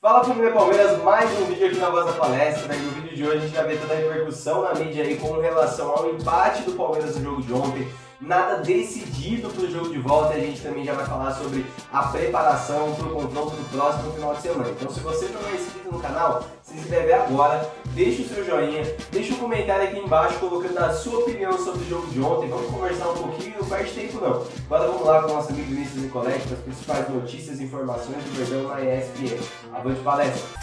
Fala família Palmeiras, mais um vídeo aqui na Voz da Palestra. E no vídeo de hoje a gente vai ver toda a repercussão na mídia aí com relação ao empate do Palmeiras no jogo de ontem. Nada decidido para o jogo de volta e a gente também já vai falar sobre a preparação para o confronto do próximo final de semana. Então se você não é inscrito no canal, se inscreve agora, deixa o seu joinha, deixa um comentário aqui embaixo colocando a sua opinião sobre o jogo de ontem. Vamos conversar um pouquinho, não perde tempo não. Agora vamos lá com o nosso amigo Vinícius Nicoletti para as principais notícias e informações do Verdão na ESPN. Avante palestra!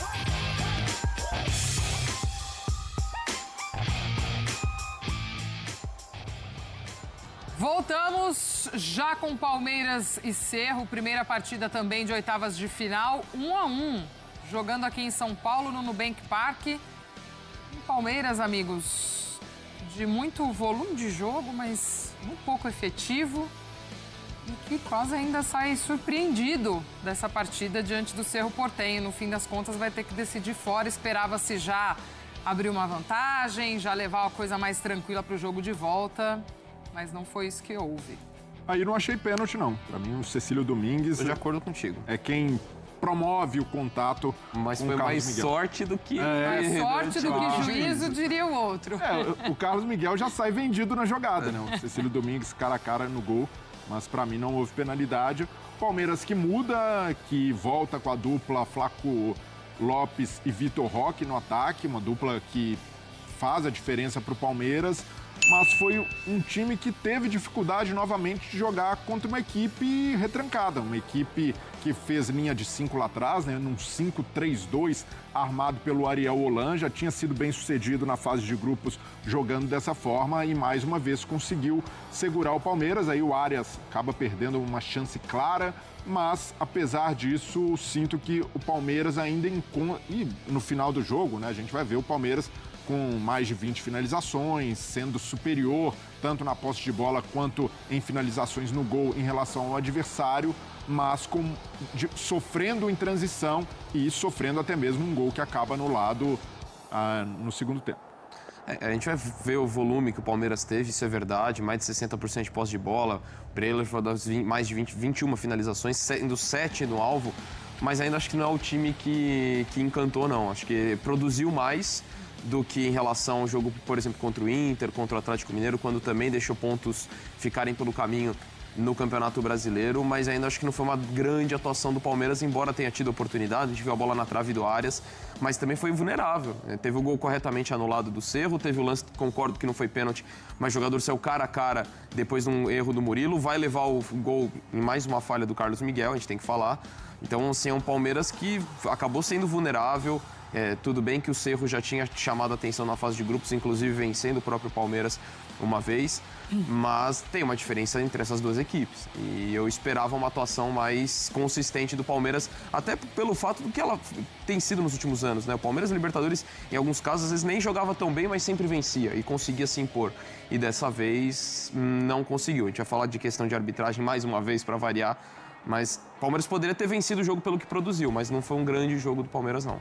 Voltamos já com Palmeiras e Cerro, primeira partida também de oitavas de final, 1-1, jogando aqui em São Paulo, no Nubank Park. Um Palmeiras, amigos, de muito volume de jogo, mas muito pouco efetivo e que quase ainda sai surpreendido dessa partida diante do Cerro Porteño. No fim das contas vai ter que decidir fora, esperava-se já abrir uma vantagem, já levar a coisa mais tranquila para o jogo de volta. Mas não foi isso que houve. Aí não achei pênalti, não. Pra mim, o Cecílio Domingues... Tô de acordo contigo. É quem promove o contato mas com foi o Carlos mais Miguel. Sorte do que... Mais sorte do que juízo, diria o outro. O Carlos Miguel já sai vendido na jogada, né? O Cecílio Domingues cara a cara no gol, mas pra mim não houve penalidade. Palmeiras que muda, que volta com a dupla Flaco Lopes e Vitor Roque no ataque, uma dupla que faz a diferença pro Palmeiras. Mas foi um time que teve dificuldade novamente de jogar contra uma equipe retrancada, uma equipe que fez linha de 5 lá atrás, né, num 5-3-2 armado pelo Ariel Holan, já tinha sido bem sucedido na fase de grupos jogando dessa forma e mais uma vez conseguiu segurar o Palmeiras. Aí o Arias acaba perdendo uma chance clara, mas apesar disso sinto que o Palmeiras ainda encontra, e no final do jogo, né, a gente vai ver o Palmeiras com mais de 20 finalizações, sendo superior tanto na posse de bola quanto em finalizações no gol em relação ao adversário, mas sofrendo em transição e sofrendo até mesmo um gol que acaba anulado no segundo tempo. A gente vai ver o volume que o Palmeiras teve, isso é verdade, mais de 60% de posse de bola, o Breler foi das mais de 21 finalizações, sendo 7 no alvo, mas ainda acho que não é o time que encantou, não. Acho que produziu mais do que em relação ao jogo, por exemplo, contra o Inter, contra o Atlético Mineiro, quando também deixou pontos ficarem pelo caminho no Campeonato Brasileiro, mas ainda acho que não foi uma grande atuação do Palmeiras, embora tenha tido oportunidade, a gente viu a bola na trave do Arias, mas também foi vulnerável. Teve o gol corretamente anulado do Cerro, teve o lance, concordo que não foi pênalti, mas o jogador saiu cara a cara depois de um erro do Murilo, vai levar o gol em mais uma falha do Carlos Miguel, a gente tem que falar. Então, assim, é um Palmeiras que acabou sendo vulnerável. Tudo bem que o Cerro já tinha chamado a atenção na fase de grupos, inclusive vencendo o próprio Palmeiras uma vez, mas tem uma diferença entre essas duas equipes. E eu esperava uma atuação mais consistente do Palmeiras, até pelo fato do que ela tem sido nos últimos anos, né? O Palmeiras Libertadores, em alguns casos, às vezes nem jogava tão bem, mas sempre vencia e conseguia se impor. E dessa vez não conseguiu. A gente vai falar de questão de arbitragem mais uma vez para variar, mas o Palmeiras poderia ter vencido o jogo pelo que produziu, mas não foi um grande jogo do Palmeiras, não.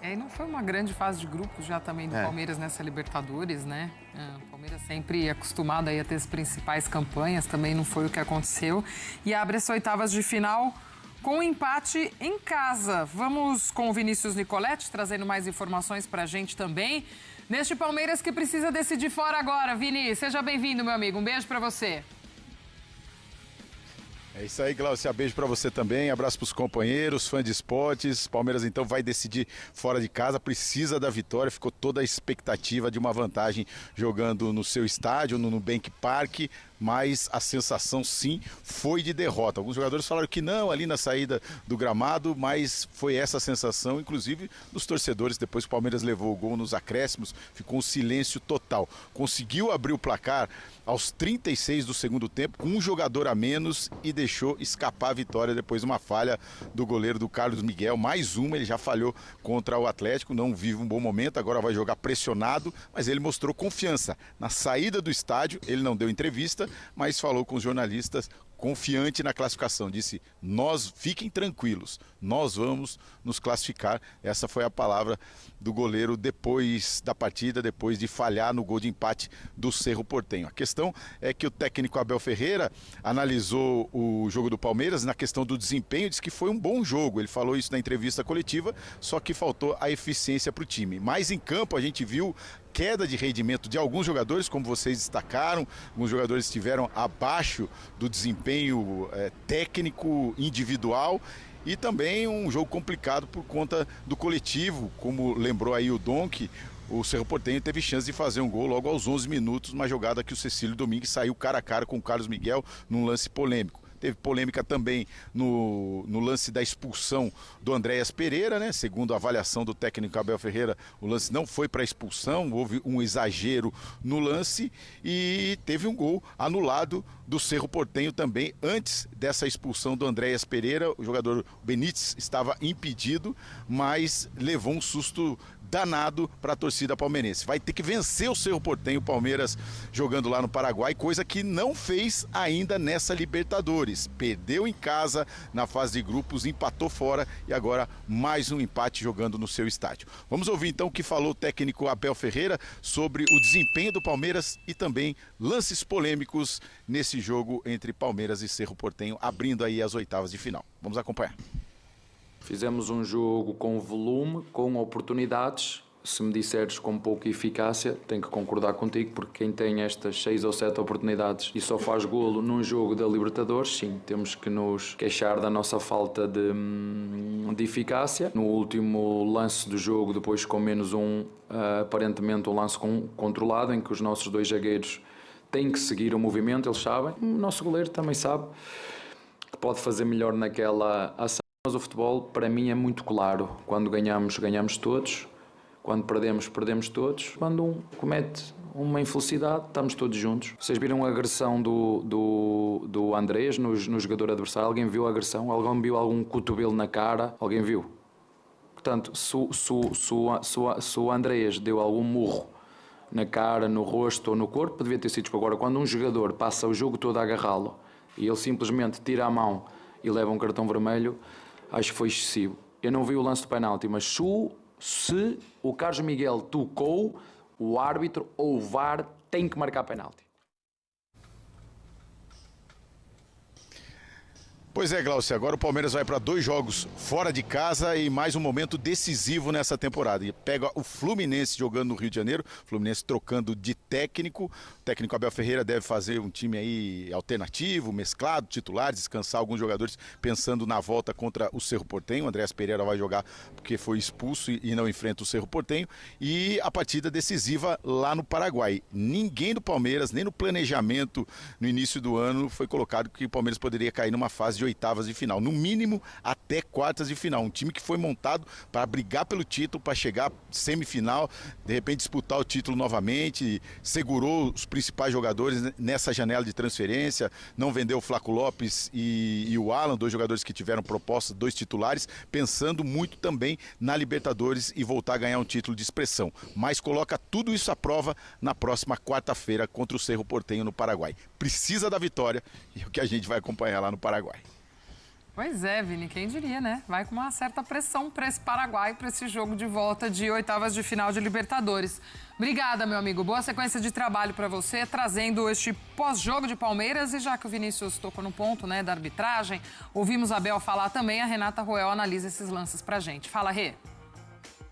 E não foi uma grande fase de grupos já também do Palmeiras nessa Libertadores, né? O Palmeiras sempre acostumado aí a ter as principais campanhas, também não foi o que aconteceu. E abre as oitavas de final com um empate em casa. Vamos com o Vinícius Nicoletti, trazendo mais informações pra gente também. Neste Palmeiras que precisa decidir fora agora. Vini, seja bem-vindo, meu amigo. Um beijo pra você. É isso aí, Glaucia. Beijo pra você também. Abraço pros companheiros, fãs de esportes. Palmeiras, então, vai decidir fora de casa. Precisa da vitória. Ficou toda a expectativa de uma vantagem jogando no seu estádio, no Nubank Park. Mas a sensação, sim, foi de derrota. Alguns jogadores falaram que não, ali na saída do gramado, mas foi essa a sensação, inclusive, dos torcedores. Depois que o Palmeiras levou o gol nos acréscimos, ficou um silêncio total. Conseguiu abrir o placar aos 36 do segundo tempo, com um jogador a menos e deixou escapar a vitória depois de uma falha do goleiro do Carlos Miguel. Mais uma, ele já falhou contra o Atlético, não vive um bom momento, agora vai jogar pressionado, mas ele mostrou confiança. Na saída do estádio, ele não deu entrevista, mas falou com os jornalistas confiante na classificação, disse: nós fiquem tranquilos, nós vamos nos classificar. Essa foi a palavra do goleiro depois da partida, depois de falhar no gol de empate do Cerro Porteño. A questão é que o técnico Abel Ferreira analisou o jogo do Palmeiras na questão do desempenho, disse que foi um bom jogo, ele falou isso na entrevista coletiva, só que faltou a eficiência para o time. Mas em campo a gente viu queda de rendimento de alguns jogadores, como vocês destacaram. Alguns jogadores estiveram abaixo do desempenho técnico individual, e também um jogo complicado por conta do coletivo, como lembrou aí o Donk. O Cerro Porteño teve chance de fazer um gol logo aos 11 minutos, uma jogada que o Cecílio Domingues saiu cara a cara com o Carlos Miguel num lance polêmico. Teve polêmica também no lance da expulsão do Andréas Pereira, né? Segundo a avaliação do técnico Abel Ferreira, o lance não foi para expulsão, houve um exagero no lance, e teve um gol anulado do Cerro Porteño também antes dessa expulsão do Andréas Pereira. O jogador Benítez estava impedido, mas levou um susto danado para a torcida palmeirense. Vai ter que vencer o Cerro Porteño, o Palmeiras jogando lá no Paraguai, coisa que não fez ainda nessa Libertadores. Perdeu em casa na fase de grupos, empatou fora, e agora mais um empate jogando no seu estádio. Vamos ouvir então o que falou o técnico Abel Ferreira sobre o desempenho do Palmeiras e também lances polêmicos nesse jogo entre Palmeiras e Cerro Porteño, abrindo aí as oitavas de final. Vamos acompanhar. Fizemos um jogo com volume, com oportunidades. Se me disseres com pouca eficácia, tenho que concordar contigo, porque quem tem estas 6 ou 7 oportunidades e só faz golo num jogo da Libertadores, sim, temos que nos queixar da nossa falta de eficácia. No último lance do jogo, depois com menos um, aparentemente um lance controlado, em que os nossos 2 zagueiros têm que seguir o movimento, eles sabem. O nosso goleiro também sabe que pode fazer melhor naquela ação. Mas o futebol, para mim, é muito claro. Quando ganhamos, ganhamos todos. Quando perdemos, perdemos todos. Quando um comete uma infelicidade, estamos todos juntos. Vocês viram a agressão do Andrés no jogador adversário? Alguém viu a agressão? Alguém viu algum cotovelo na cara? Alguém viu? Portanto, se o Andrés deu algum murro na cara, no rosto ou no corpo, devia ter sido. Agora, quando um jogador passa o jogo todo a agarrá-lo e ele simplesmente tira a mão e leva um cartão vermelho, acho que foi excessivo. Eu não vi o lance do penalti, mas se o Carlos Miguel tocou, o árbitro ou o VAR tem que marcar penalti. Pois é, Glaucio, agora o Palmeiras vai para 2 jogos fora de casa e mais um momento decisivo nessa temporada. E pega o Fluminense jogando no Rio de Janeiro, Fluminense trocando de técnico. O técnico Abel Ferreira deve fazer um time aí alternativo, mesclado, titular, descansar alguns jogadores pensando na volta contra o Cerro Porteño. O Andréas Pereira vai jogar porque foi expulso e não enfrenta o Cerro Porteño. E a partida decisiva lá no Paraguai. Ninguém do Palmeiras, nem no planejamento no início do ano, foi colocado que o Palmeiras poderia cair numa fase de oitavas de final, no mínimo até quartas de final. Um time que foi montado para brigar pelo título, para chegar semifinal, de repente disputar o título novamente, segurou os principais jogadores nessa janela de transferência, não vendeu o Flaco Lopes e o Alan, 2 jogadores que tiveram proposta, 2 titulares, pensando muito também na Libertadores e voltar a ganhar um título de expressão. Mas coloca tudo isso à prova na próxima quarta-feira contra o Cerro Porteño no Paraguai. Precisa da vitória, e é o que a gente vai acompanhar lá no Paraguai. Pois é, Vini, quem diria, né? Vai com uma certa pressão para esse Paraguai, para esse jogo de volta de oitavas de final de Libertadores. Obrigada, meu amigo. Boa sequência de trabalho para você, trazendo este pós-jogo de Palmeiras. E já que o Vinícius tocou no ponto, né, da arbitragem, ouvimos a Abel falar também, a Renata Roel analisa esses lances pra gente. Fala, Rê.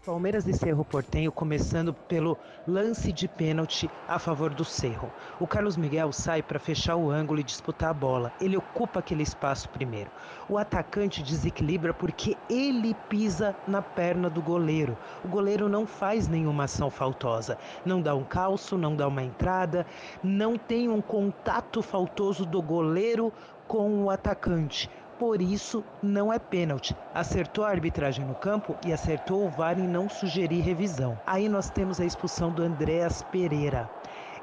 Palmeiras e Cerro Porteño, começando pelo lance de pênalti a favor do Cerro. O Carlos Miguel sai para fechar o ângulo e disputar a bola. Ele ocupa aquele espaço primeiro. O atacante desequilibra porque ele pisa na perna do goleiro. O goleiro não faz nenhuma ação faltosa. Não dá um calço, não dá uma entrada, não tem um contato faltoso do goleiro com o atacante. Por isso, não é pênalti. Acertou a arbitragem no campo e acertou o VAR em não sugerir revisão. Aí nós temos a expulsão do Andréas Pereira.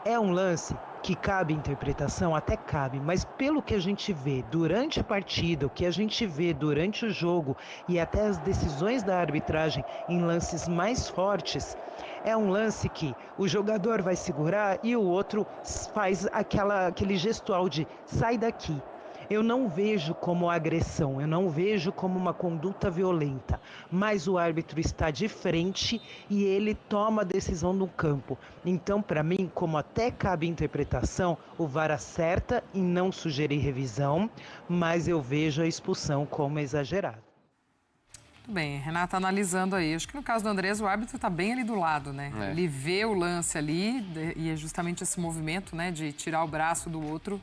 É um lance que cabe interpretação? Até cabe, mas pelo que a gente vê durante a partida, o que a gente vê durante o jogo e até as decisões da arbitragem em lances mais fortes, é um lance que o jogador vai segurar e o outro faz aquele gestual de sai daqui. Eu não vejo como agressão, eu não vejo como uma conduta violenta, mas o árbitro está de frente e ele toma a decisão no campo. Então, para mim, como até cabe interpretação, o VAR acerta em não sugerir revisão, mas eu vejo a expulsão como exagerada. Tudo bem, Renata analisando aí. Acho que no caso do Andrés, o árbitro está bem ali do lado, né? Ele vê o lance ali e é justamente esse movimento, né, de tirar o braço do outro.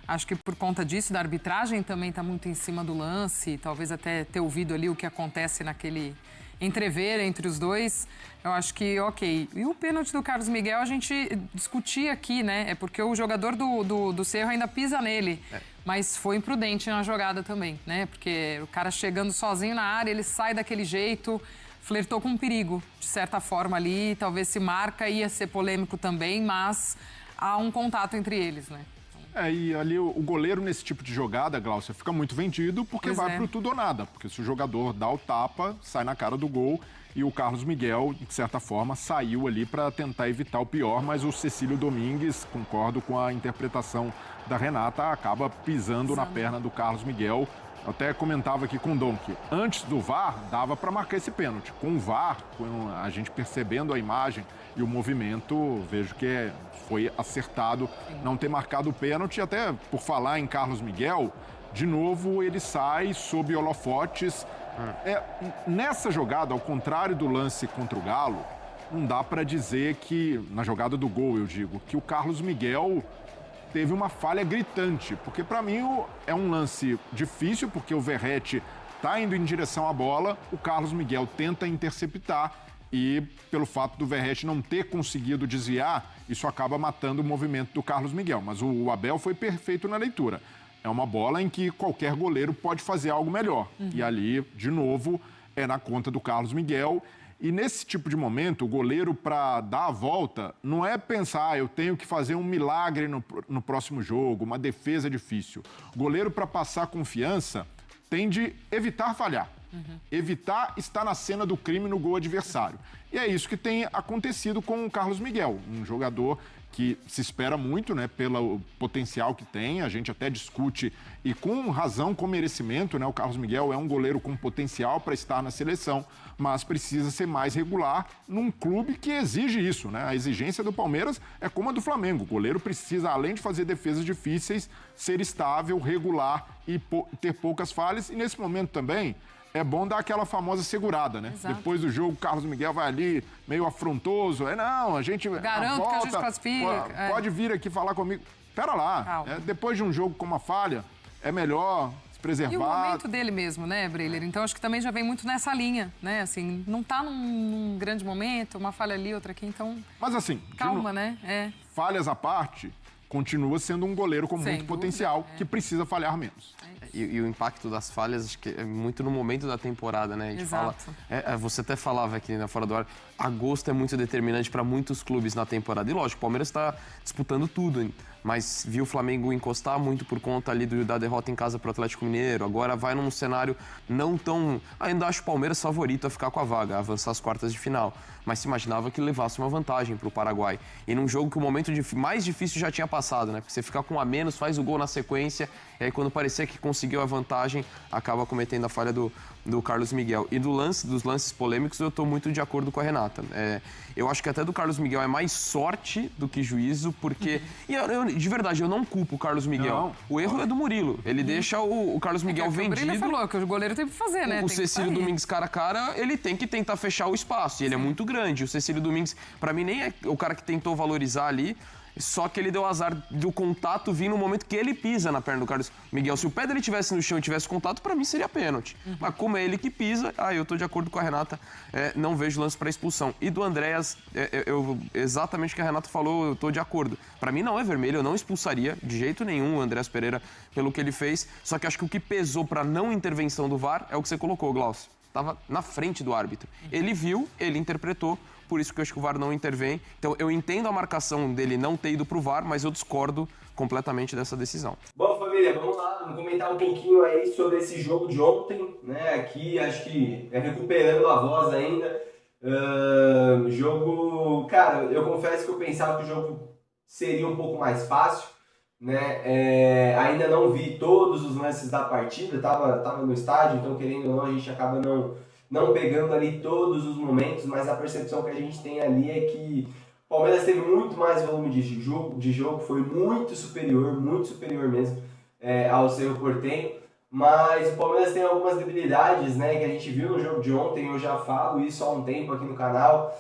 Acho que por conta disso, da arbitragem também está muito em cima do lance, talvez até ter ouvido ali o que acontece naquele entrever entre os dois. Eu acho que ok. E o pênalti do Carlos Miguel a gente discutia aqui, né? É porque o jogador do Cerro ainda pisa nele. Mas foi imprudente na jogada também, né? Porque o cara chegando sozinho na área, ele sai daquele jeito, flertou com um perigo, de certa forma ali. Talvez se marca, ia ser polêmico também, mas há um contato entre eles, né? E ali o goleiro nesse tipo de jogada, Glaucia, fica muito vendido porque vai pro tudo ou nada. Porque se o jogador dá o tapa, sai na cara do gol. E o Carlos Miguel, de certa forma, saiu ali para tentar evitar o pior, mas o Cecílio Domingues, concordo com a interpretação da Renata, acaba pisando na perna do Carlos Miguel. Eu até comentava aqui com o Dom que antes do VAR dava para marcar esse pênalti. Com o VAR, com a gente percebendo a imagem e o movimento, vejo que foi acertado não ter marcado o pênalti. Até por falar em Carlos Miguel, de novo ele sai sob holofotes. Nessa jogada, ao contrário do lance contra o Galo, não dá para dizer que, na jogada do gol eu digo, que o Carlos Miguel teve uma falha gritante, porque para mim é um lance difícil, porque o Verratti está indo em direção à bola, o Carlos Miguel tenta interceptar e pelo fato do Verratti não ter conseguido desviar, isso acaba matando o movimento do Carlos Miguel, mas o Abel foi perfeito na leitura. É uma bola em que qualquer goleiro pode fazer algo melhor. E ali, de novo, é na conta do Carlos Miguel. E nesse tipo de momento, o goleiro, para dar a volta, não é pensar, eu tenho que fazer um milagre no próximo jogo, uma defesa difícil. O goleiro, para passar confiança, tem de evitar falhar. Evitar estar na cena do crime no gol adversário. E é isso que tem acontecido com o Carlos Miguel, um jogador que se espera muito, né, pelo potencial que tem, a gente até discute, e com razão, com merecimento, né, o Carlos Miguel é um goleiro com potencial para estar na seleção, mas precisa ser mais regular num clube que exige isso, né, a exigência do Palmeiras é como a do Flamengo, o goleiro precisa, além de fazer defesas difíceis, ser estável, regular e ter poucas falhas, e nesse momento também, é bom dar aquela famosa segurada, né? Exato. Depois do jogo, o Carlos Miguel vai ali, meio afrontoso. Não, a gente... Garanto que a gente classifica. Pode vir aqui falar comigo. Pera lá. Depois de um jogo com uma falha, é melhor se preservar. E o momento dele mesmo, né, Breler? Então, acho que também já vem muito nessa linha, né? Assim, não tá num grande momento, uma falha ali, outra aqui, então... Mas assim... Calma, né? Falhas à parte, continua sendo um goleiro com muito potencial, que precisa falhar menos. E o impacto das falhas, acho que é muito no momento da temporada, né? A gente fala, você até falava aqui na Fora do Ar, agosto é muito determinante para muitos clubes na temporada. E lógico, o Palmeiras está disputando tudo, mas viu o Flamengo encostar muito por conta ali da derrota em casa para o Atlético Mineiro. Agora vai num cenário não tão... Ainda acho o Palmeiras favorito a ficar com a vaga, a avançar as quartas de final. Mas se imaginava que levasse uma vantagem para o Paraguai. E num jogo que o momento mais difícil já tinha passado, né? Porque você ficar com um a menos, faz o gol na sequência, e aí quando parecia que conseguiu a vantagem, acaba cometendo a falha do Carlos Miguel. E dos lances polêmicos, eu estou muito de acordo com a Renata. Eu acho que até do Carlos Miguel é mais sorte do que juízo, porque... E de verdade, eu não culpo o Carlos Miguel. Não. O erro é do Murilo. Ele deixa o Carlos Miguel vendido. O Murilo falou que o goleiro tem que fazer, né? O Cecílio Domingues cara a cara, ele tem que tentar fechar o espaço. E ele é muito grande. O Cecílio Domingues, para mim, nem é o cara que tentou valorizar ali. Só que ele deu azar do contato vir no momento que ele pisa na perna do Carlos Miguel. Se o pé dele estivesse no chão e tivesse contato, pra mim seria pênalti. Mas como é ele que pisa, eu tô de acordo com a Renata, não vejo lance pra expulsão. E do Andréas, exatamente o que a Renata falou, eu tô de acordo. Pra mim não é vermelho, eu não expulsaria de jeito nenhum o Andréas Pereira pelo que ele fez. Só que acho que o que pesou pra não intervenção do VAR é o que você colocou, Glaucio. Tava na frente do árbitro. Ele viu, ele interpretou, por isso que eu acho que o VAR não intervém. Então, eu entendo a marcação dele não ter ido pro VAR, mas eu discordo completamente dessa decisão. Bom, família, vamos lá, vamos comentar um pouquinho aí sobre esse jogo de ontem, né? Aqui, acho que recuperando a voz ainda. Jogo... Cara, eu confesso que eu pensava que o jogo seria um pouco mais fácil, né? Ainda não vi todos os lances da partida, tava no estádio, então querendo ou não, a gente acaba não pegando ali todos os momentos, mas a percepção que a gente tem ali é que o Palmeiras teve muito mais volume de jogo, foi muito superior mesmo ao Cerro Porteño, mas o Palmeiras tem algumas debilidades, né, que a gente viu no jogo de ontem, eu já falo isso há um tempo aqui no canal,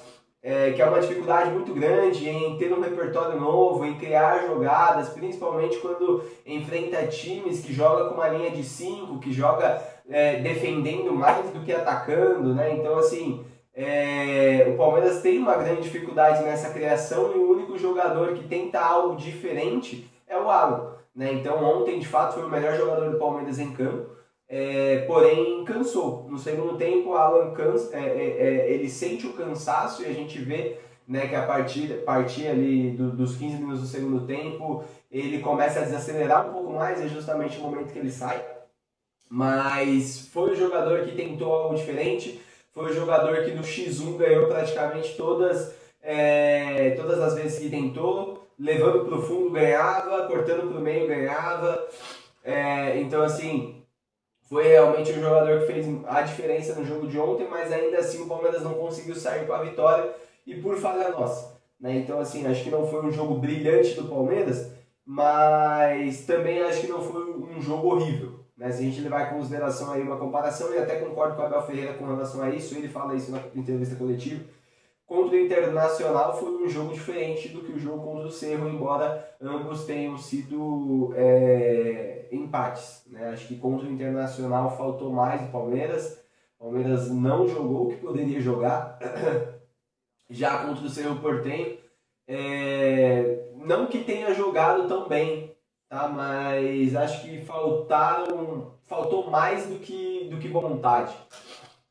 que é uma dificuldade muito grande em ter um repertório novo, em criar jogadas, principalmente quando enfrenta times que jogam com uma linha de 5, que joga defendendo mais do que atacando, né? Então, assim, o Palmeiras tem uma grande dificuldade nessa criação e o único jogador que tenta algo diferente é o Alan, né? Então, ontem, de fato, foi o melhor jogador do Palmeiras em campo. Porém cansou. No segundo tempo o Alan ele sente o cansaço e a gente vê, né, que a partir ali dos 15 minutos do segundo tempo ele começa a desacelerar um pouco mais, é justamente o momento que ele sai. Mas foi o jogador que tentou algo diferente, foi o jogador que no X1 ganhou praticamente todas as vezes que tentou, levando para o fundo ganhava, cortando para o meio ganhava. Então assim, foi realmente o jogador que fez a diferença no jogo de ontem, mas ainda assim o Palmeiras não conseguiu sair com a vitória e por falha nossa, né? Então assim, acho que não foi um jogo brilhante do Palmeiras, mas também acho que não foi um jogo horrível, né? Se a gente levar em consideração aí uma comparação, e até concordo com o Abel Ferreira com relação a isso, ele fala isso na entrevista coletiva, contra o Internacional foi um jogo diferente do que o jogo contra o Cerro, embora ambos tenham sido empates, né? Acho que contra o Internacional faltou mais do Palmeiras. O Palmeiras não jogou o que poderia jogar. Já contra o Cerro Porteño, não que tenha jogado tão bem, tá? Mas acho que faltou mais do que vontade.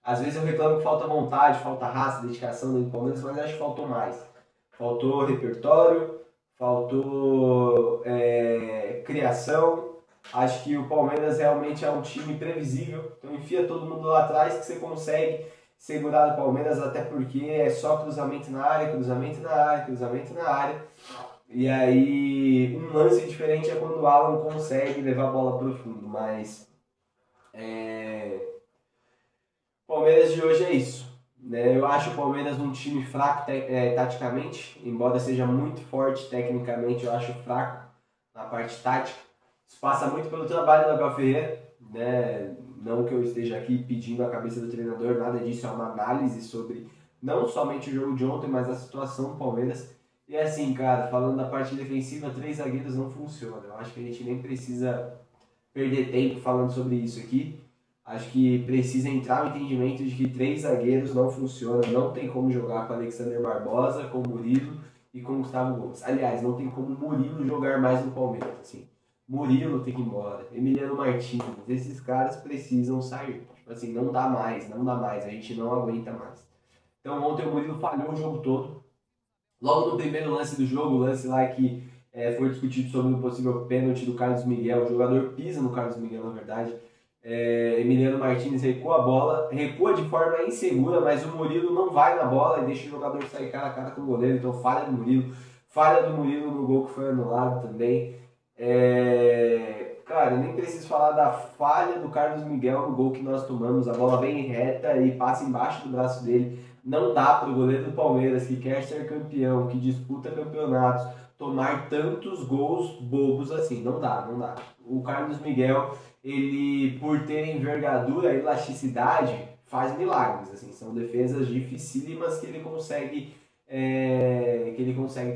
Às vezes eu reclamo que falta vontade, falta raça, dedicação do Palmeiras, mas acho que faltou mais. Faltou repertório, faltou criação. Acho que o Palmeiras realmente é um time previsível. Então enfia todo mundo lá atrás que você consegue segurar o Palmeiras, até porque é só cruzamento na área, cruzamento na área, cruzamento na área. E aí um lance diferente é quando o Alan consegue levar a bola para o fundo, mas o Palmeiras de hoje é isso, né? Eu acho o Palmeiras um time fraco taticamente, embora seja muito forte tecnicamente, eu acho fraco na parte tática. Isso passa muito pelo trabalho do Abel Ferreira, né? Não que eu esteja aqui pedindo a cabeça do treinador, nada disso, é uma análise sobre não somente o jogo de ontem, mas a situação do Palmeiras. E assim, cara, falando da parte defensiva, 3 zagueiros não funciona. Eu acho que a gente nem precisa perder tempo falando sobre isso aqui. Acho que precisa entrar no entendimento de que 3 zagueiros não funciona, não tem como jogar com Alexander Barbosa, com Murilo e com Gustavo Gomes. Aliás, não tem como Murilo jogar mais no Palmeiras, assim. Murilo tem que ir embora, Emiliano Martins, esses caras precisam sair. Tipo assim, não dá mais, a gente não aguenta mais. Então ontem o Murilo falhou o jogo todo. Logo no primeiro lance do jogo, o lance lá que foi discutido sobre o possível pênalti do Carlos Miguel, o jogador pisa no Carlos Miguel, na verdade. Emiliano Martins recua a bola, recua de forma insegura, mas o Murilo não vai na bola e deixa o jogador sair cara a cara com o goleiro, então falha do Murilo no gol que foi anulado também. Cara, nem preciso falar da falha do Carlos Miguel no gol que nós tomamos, a bola vem reta e passa embaixo do braço dele. Não dá para o goleiro do Palmeiras, que quer ser campeão, que disputa campeonatos, tomar tantos gols bobos assim. Não dá. O Carlos Miguel, ele, por ter envergadura e elasticidade, faz milagres. Assim, são defesas dificílimas que ele consegue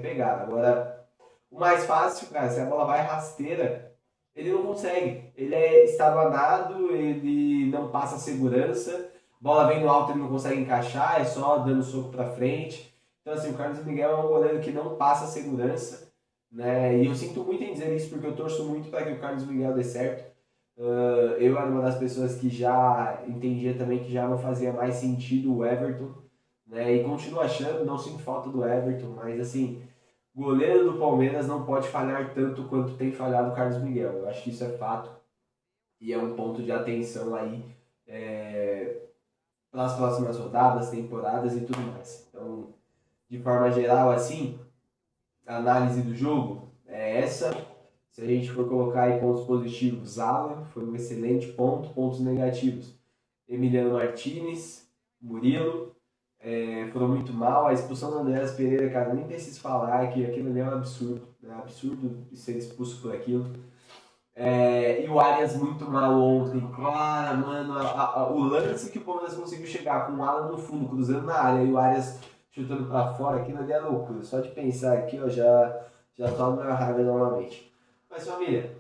pegar. Agora, o mais fácil, cara, se a bola vai rasteira, ele não consegue. Ele é estabanado, ele não passa segurança. Bola vem no alto, ele não consegue encaixar, é só dando soco pra frente. Então, assim, o Carlos Miguel é um goleiro que não passa segurança, né? E eu sinto muito em dizer isso, porque eu torço muito para que o Carlos Miguel dê certo. Eu era uma das pessoas que já entendia também que já não fazia mais sentido o Everton, né? E continuo achando, não sinto falta do Everton, mas, assim, goleiro do Palmeiras não pode falhar tanto quanto tem falhado o Carlos Miguel. Eu acho que isso é fato e é um ponto de atenção aí para as próximas rodadas, temporadas e tudo mais. Então, de forma geral, assim, a análise do jogo é essa. Se a gente for colocar aí pontos positivos, Alan foi um excelente ponto. Pontos negativos, Emiliano Martinez, Murilo, foram muito mal. A expulsão do Andreas Pereira, cara, nem preciso falar que aquilo ali é um absurdo. É um absurdo ser expulso por aquilo. E o Arias muito mal ontem. Cara, mano, o lance que o Palmeiras conseguiu chegar com o Alan no fundo, cruzando na área, e o Arias chutando pra fora, aquilo ali é loucura. Só de pensar aqui, ó, já toma minha raiva novamente. Mas, família,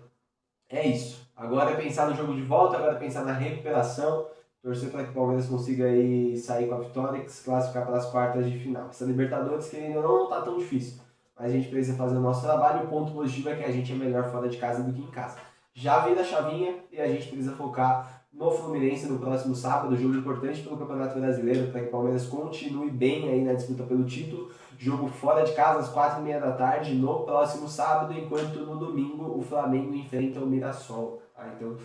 é isso. Agora é pensar no jogo de volta, agora é pensar na recuperação. Torcer para que o Palmeiras consiga aí sair com a vitória e se classificar para as quartas de final. Essa Libertadores, que ainda não está tão difícil, mas a gente precisa fazer o nosso trabalho. O ponto positivo é que a gente é melhor fora de casa do que em casa. Já vira a chavinha e a gente precisa focar no Fluminense no próximo sábado, jogo importante pelo Campeonato Brasileiro, para que o Palmeiras continue bem aí na disputa pelo título. Jogo fora de casa às 4h30 da tarde no próximo sábado, enquanto no domingo o Flamengo enfrenta o Mirassol. Então,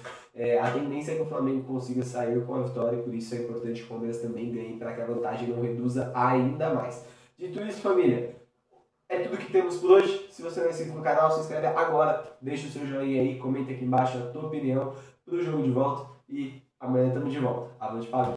a tendência é que o Flamengo consiga sair com a vitória, e por isso é importante que o Palmeiras também ganhe, para que a vantagem não reduza ainda mais. Dito isso, família, é tudo que temos por hoje. Se você não é inscrito no canal, se inscreve agora, deixa o seu joinha aí, comenta aqui embaixo a tua opinião pro jogo de volta e amanhã estamos de volta. Avante, Palmeiras!